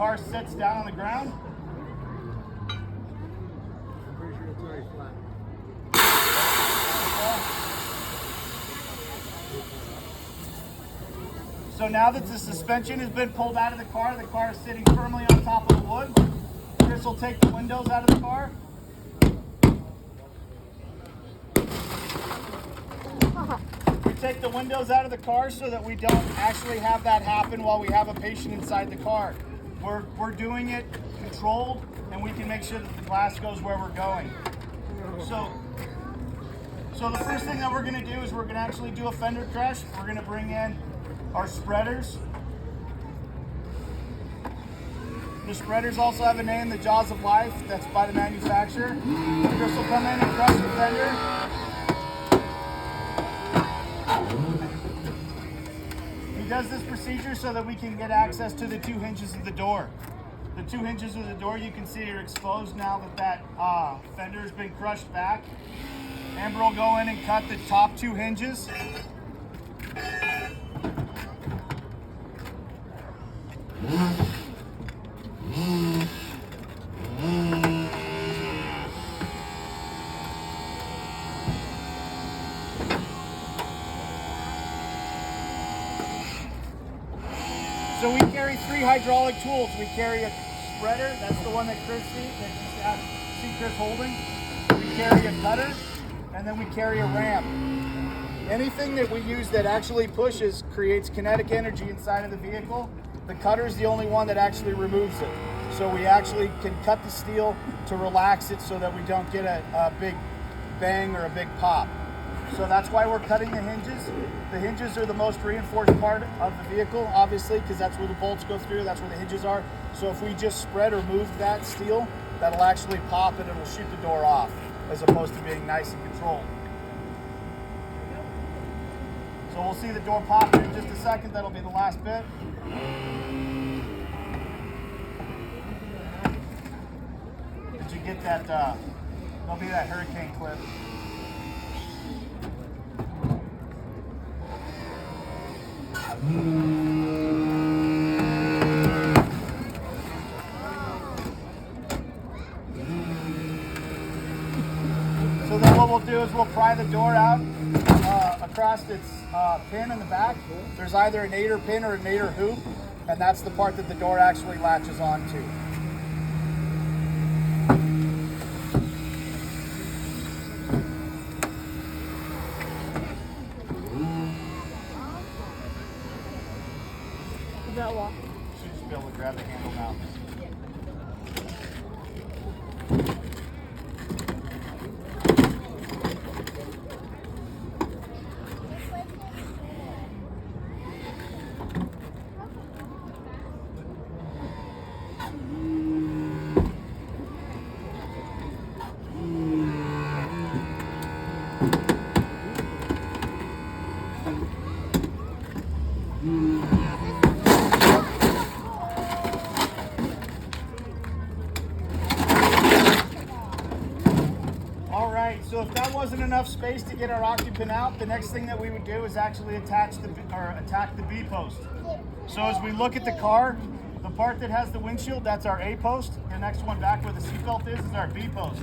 car sits down on the ground. I'm pretty sure it's already flat. So now that the suspension has been pulled out of the car is sitting firmly on top of the wood. Chris will take the windows out of the car. We take the windows out of the car so that we don't actually have that happen while we have a patient inside the car. We're doing it controlled, and we can make sure that the glass goes where we're going. So the first thing that we're going to do is we're going to actually do a fender crush. We're going to bring in our spreaders. The spreaders also have a name, the Jaws of Life. That's by the manufacturer. Chris will come in and crush the fender. He does this procedure so that we can get access to the two hinges of the door. The two hinges of the door, you can see, are exposed now that fender has been crushed back. Amber will go in and cut the top two hinges. So we carry three hydraulic tools. We carry a spreader, that's the one that Chris sees, that you see Chris holding. We carry a cutter, and then we carry a ram. Anything that we use that actually pushes creates kinetic energy inside of the vehicle. The cutter is the only one that actually removes it. So we actually can cut the steel to relax it so that we don't get a big bang or a big pop. So that's why we're cutting the hinges. The hinges are the most reinforced part of the vehicle, obviously, because that's where the bolts go through, that's where the hinges are. So if we just spread or move that steel, that'll actually pop and it'll shoot the door off, as opposed to being nice and controlled. So we'll see the door pop in just a second. That'll be the last bit. Did you get that? There'll be that hurricane clip. So then what we'll do is we'll pry the door out across its pin in the back. There's either a nadir pin or a nadir hoop, and that's the part that the door actually latches onto. Is that locked? Should just be able to grab the handle now. So if that wasn't enough space to get our occupant out, the next thing that we would do is actually attack the B post. So as we look at the car, the part that has the windshield, that's our A post. The next one back where the seatbelt is our B post.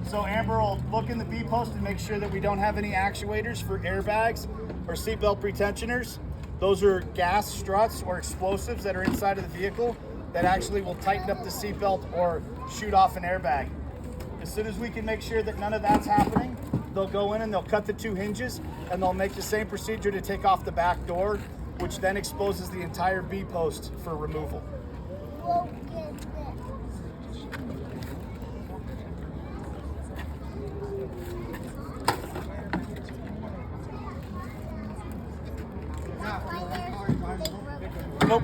So Amber will look in the B post and make sure that we don't have any actuators for airbags or seatbelt pretensioners. Those are gas struts or explosives that are inside of the vehicle that actually will tighten up the seatbelt or shoot off an airbag. As soon as we can make sure that none of that's happening, they'll go in and they'll cut the two hinges and they'll make the same procedure to take off the back door, which then exposes the entire B post for removal. Nope.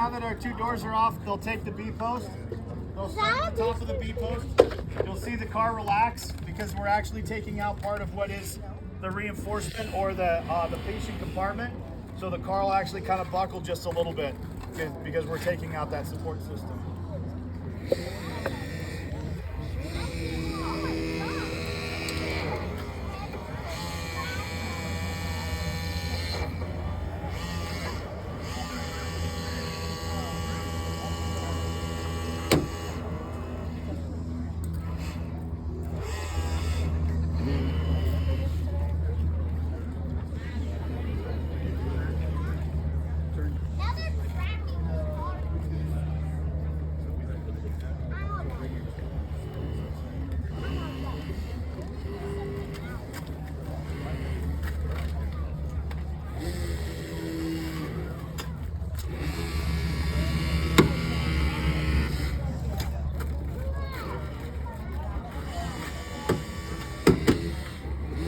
now that our two doors are off, they'll take the B post. They'll start at the top of the B post. You'll see the car relax because we're actually taking out part of what is the reinforcement or the patient compartment. So the car will actually kind of buckle just a little bit because we're taking out that support system. Now they're cracking the car.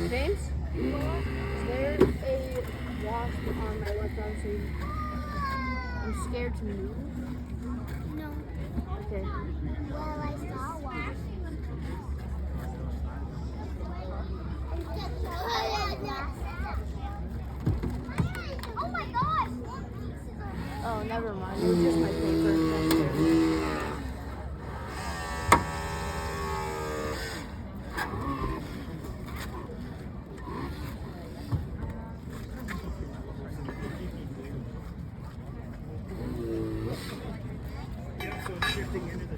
James, is there a wasp on my left arm sleeve? I'm scared to move. No. Okay. Well, I saw one. Oh my gosh! Oh, never mind. It was just my paper. So it's shifting into the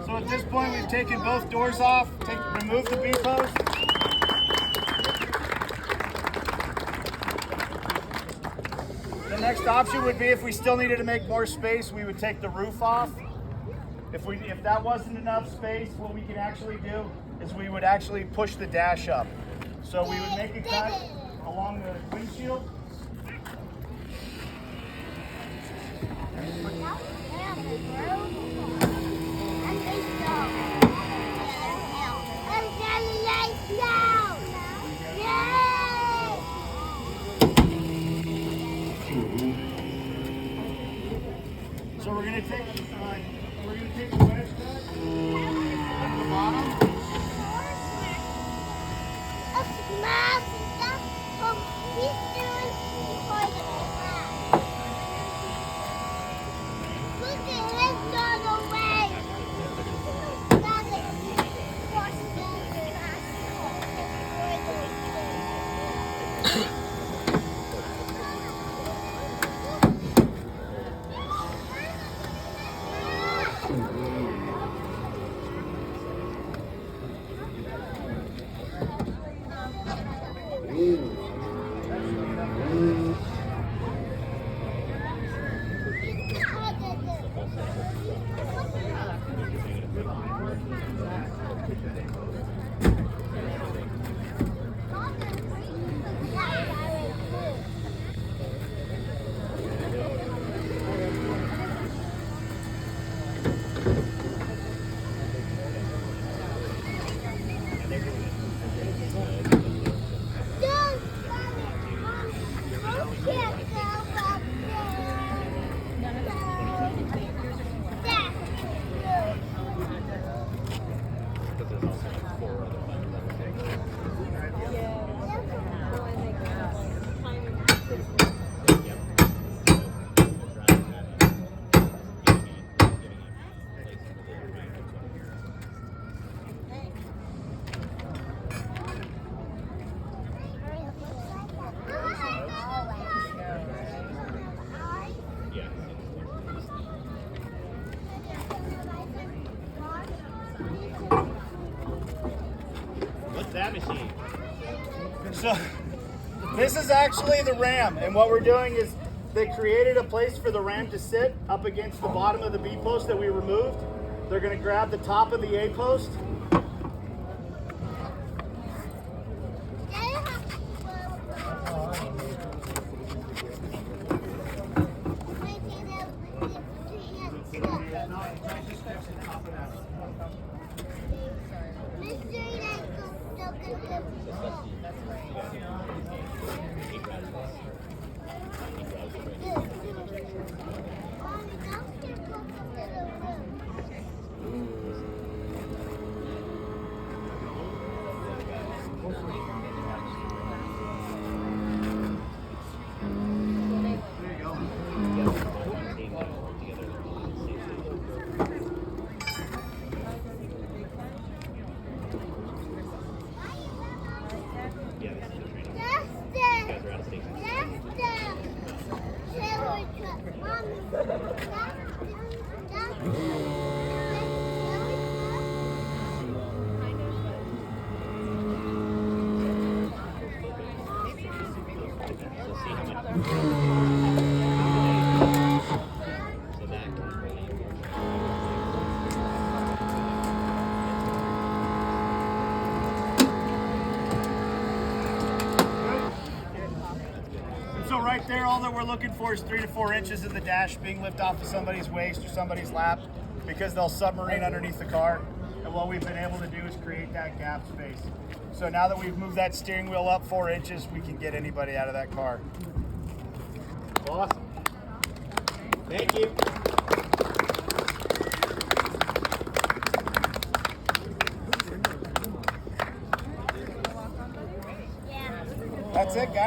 So at this point, we've taken both doors off, removed the B post. The next option would be if we still needed to make more space, we would take the roof off. If that wasn't enough space, what we can actually do is we would actually push the dash up. So we would make a cut along the windshield. So we're gonna take the wedge cut at the bottom. Look at his dog So this is actually the ram, and what we're doing is they created a place for the ram to sit up against the bottom of the B post that we removed. They're going to grab the top of the A post. So right there, all that we're looking for is 3 to 4 inches of the dash being lifted off of somebody's waist or somebody's lap, because they'll submarine underneath the car. And what we've been able to do is create that gap space. So now that we've moved that steering wheel up 4 inches, we can get anybody out of that car. Awesome. Thank you. That's it, guys.